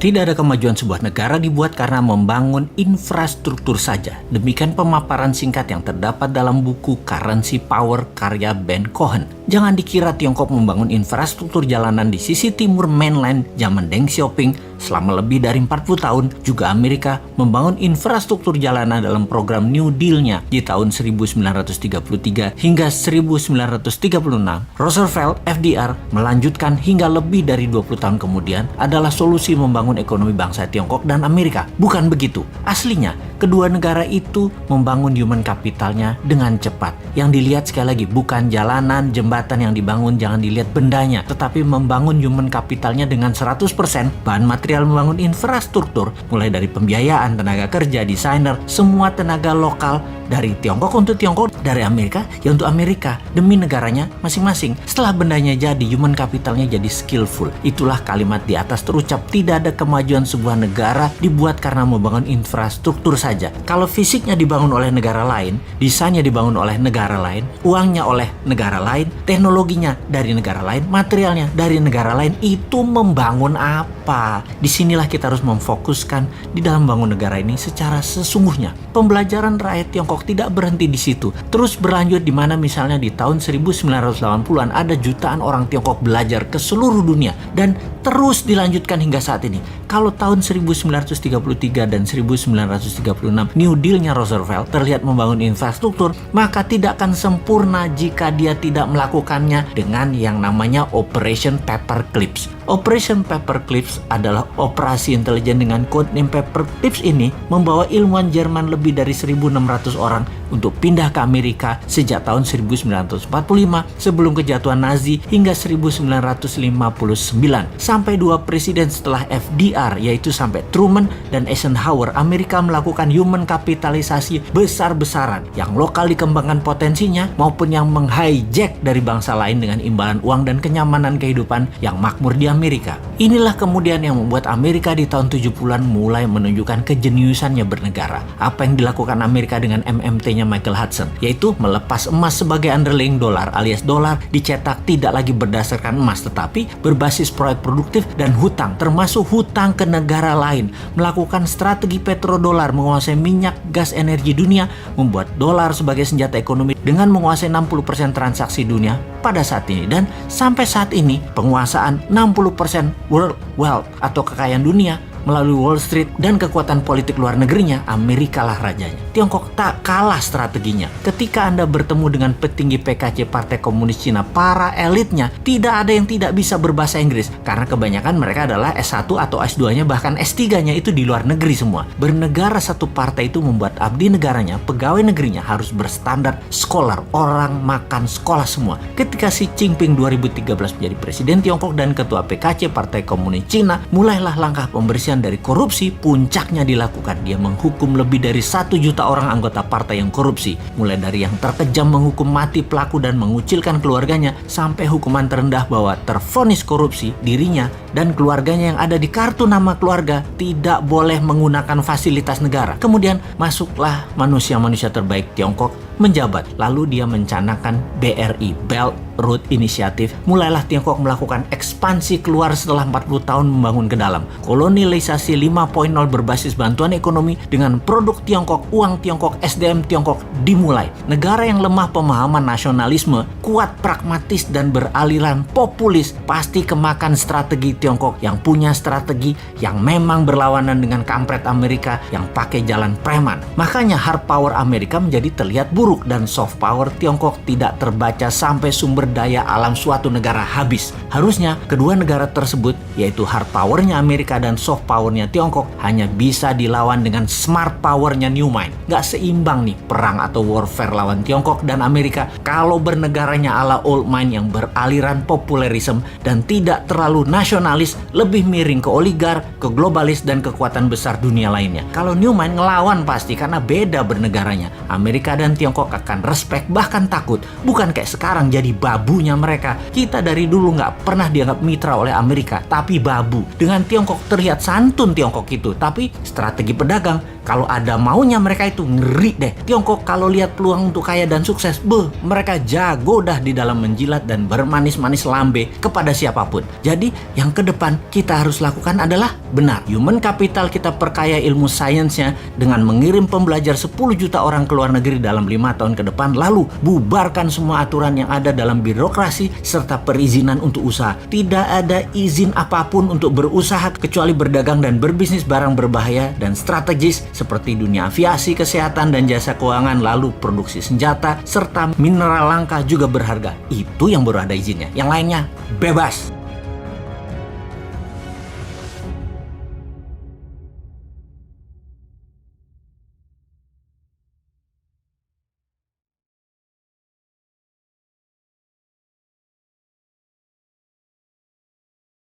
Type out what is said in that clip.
Tidak ada kemajuan sebuah negara dibuat karena membangun infrastruktur saja. Demikian pemaparan singkat yang terdapat dalam buku Currency Power karya Ben Cohen. Jangan dikira Tiongkok membangun infrastruktur jalanan di sisi timur mainland zaman Deng Xiaoping selama lebih dari 40 tahun. Juga Amerika membangun infrastruktur jalanan dalam program New Deal-nya di tahun 1933 hingga 1936. Roosevelt, FDR, melanjutkan hingga lebih dari 20 tahun kemudian adalah solusi membangun ekonomi bangsa Tiongkok dan Amerika. Bukan begitu. Aslinya, kedua negara itu membangun human capitalnya dengan cepat. Yang dilihat sekali lagi bukan jalanan, jembatan yang dibangun, jangan dilihat bendanya, tetapi membangun human capitalnya dengan 100%. Bahan material membangun infrastruktur, mulai dari pembiayaan, tenaga kerja, desainer, semua tenaga lokal dari Tiongkok untuk Tiongkok, dari Amerika ya untuk Amerika, demi negaranya masing-masing. Setelah bendanya jadi, human capitalnya jadi skillful. Itulah kalimat di atas terucap, tidak ada kemajuan sebuah negara dibuat karena membangun infrastruktur saja. Kalau fisiknya dibangun oleh negara lain, desainnya dibangun oleh negara lain, uangnya oleh negara lain, teknologinya dari negara lain, materialnya dari negara lain, itu membangun apa? Disinilah kita harus memfokuskan di dalam bangun negara ini secara sesungguhnya. Pembelajaran rakyat Tiongkok tidak berhenti di situ. Terus berlanjut di mana misalnya di tahun 1980-an ada jutaan orang Tiongkok belajar ke seluruh dunia dan terus dilanjutkan hingga saat ini. Kalau tahun 1933 dan 1936 New Deal-nya Roosevelt terlihat membangun infrastruktur, maka tidak akan sempurna jika dia tidak melakukannya dengan yang namanya Operation Paperclips. Operation Paperclips adalah operasi intelijen dengan codename Paperclips ini membawa ilmuwan Jerman lebih dari 1.600 orang untuk pindah ke Amerika sejak tahun 1945 sebelum kejatuhan Nazi hingga 1959. Sampai dua presiden setelah FDR, yaitu sampai Truman dan Eisenhower, Amerika melakukan human kapitalisasi besar-besaran. Yang lokal dikembangkan potensinya maupun yang menghijack dari bangsa lain dengan imbalan uang dan kenyamanan kehidupan yang makmur di Amerika. Inilah kemudian yang membuat Amerika di tahun 70-an mulai menunjukkan kejeniusannya bernegara. Apa yang dilakukan Amerika dengan MMT-nya Michael Hudson, yaitu melepas emas sebagai underlying dolar, alias dolar dicetak tidak lagi berdasarkan emas tetapi berbasis proyek produktif dan hutang, termasuk hutang ke negara lain. Melakukan strategi petrodolar, menguasai minyak, gas, energi dunia, membuat dolar sebagai senjata ekonomi dengan menguasai 60% transaksi dunia pada saat ini. Dan sampai saat ini penguasaan 60% world wealth atau kekayaan dunia melalui Wall Street dan kekuatan politik luar negerinya, Amerika lah rajanya. Tiongkok tak kalah strateginya. Ketika Anda bertemu dengan petinggi PKC Partai Komunis Cina, para elitnya, tidak ada yang tidak bisa berbahasa Inggris. Karena kebanyakan mereka adalah S1 atau S2-nya, bahkan S3-nya itu di luar negeri semua. Bernegara satu partai itu membuat abdi negaranya, pegawai negerinya harus berstandar scholar, orang makan sekolah semua. Ketika Xi Jinping 2013 menjadi presiden Tiongkok dan ketua PKC Partai Komunis Cina, mulailah langkah pembersihan dari korupsi. Puncaknya dilakukan, dia menghukum lebih dari 1 juta orang anggota partai yang korupsi, mulai dari yang terkejam menghukum mati pelaku dan mengucilkan keluarganya, sampai hukuman terendah bahwa tervonis korupsi dirinya dan keluarganya yang ada di kartu nama keluarga tidak boleh menggunakan fasilitas negara. Kemudian masuklah manusia-manusia terbaik Tiongkok menjabat, lalu dia mencanangkan BRI, Belt Road Initiative. Mulailah Tiongkok melakukan ekspansi keluar setelah 40 tahun membangun ke dalam. Kolonialisasi 5.0 berbasis bantuan ekonomi dengan produk Tiongkok, uang Tiongkok, SDM Tiongkok dimulai. Negara yang lemah pemahaman nasionalisme, kuat pragmatis dan beraliran populis, pasti kemakan strategi Tiongkok yang punya strategi yang memang berlawanan dengan kampret Amerika yang pakai jalan preman. Makanya hard power Amerika menjadi terlihat buruk dan soft power Tiongkok tidak terbaca sampai sumber daya alam suatu negara habis. Harusnya kedua negara tersebut, yaitu hard powernya Amerika dan soft powernya Tiongkok, hanya bisa dilawan dengan smart powernya New Mind. Gak seimbang nih perang atau warfare lawan Tiongkok dan Amerika kalau bernegaranya ala old mind yang beraliran populerisme dan tidak terlalu nasionalis, lebih miring ke oligar, ke globalis dan kekuatan besar dunia lainnya. Kalau New Mind ngelawan pasti karena beda bernegaranya. Amerika dan Tiongkok akan respect, bahkan takut. Bukan kayak sekarang jadi babunya mereka. Kita dari dulu nggak pernah dianggap mitra oleh Amerika, tapi babu. Dengan Tiongkok terlihat santun Tiongkok itu, tapi strategi pedagang Kalau ada maunya mereka itu ngeri deh. Tiongkok kalau lihat peluang untuk kaya dan sukses, mereka jago dah di dalam menjilat dan bermanis-manis lambe kepada siapapun. Jadi yang ke depan kita harus lakukan adalah benar. Human capital kita perkaya ilmu sainsnya dengan mengirim pembelajar 10 juta orang ke luar negeri dalam 5 tahun ke depan, lalu bubarkan semua aturan yang ada dalam birokrasi serta perizinan untuk usaha. Tidak ada izin apapun untuk berusaha kecuali berdagang dan berbisnis barang berbahaya dan strategis seperti dunia aviasi, kesehatan dan jasa keuangan, lalu produksi senjata serta mineral langka juga berharga. Itu yang baru ada izinnya. Yang lainnya bebas.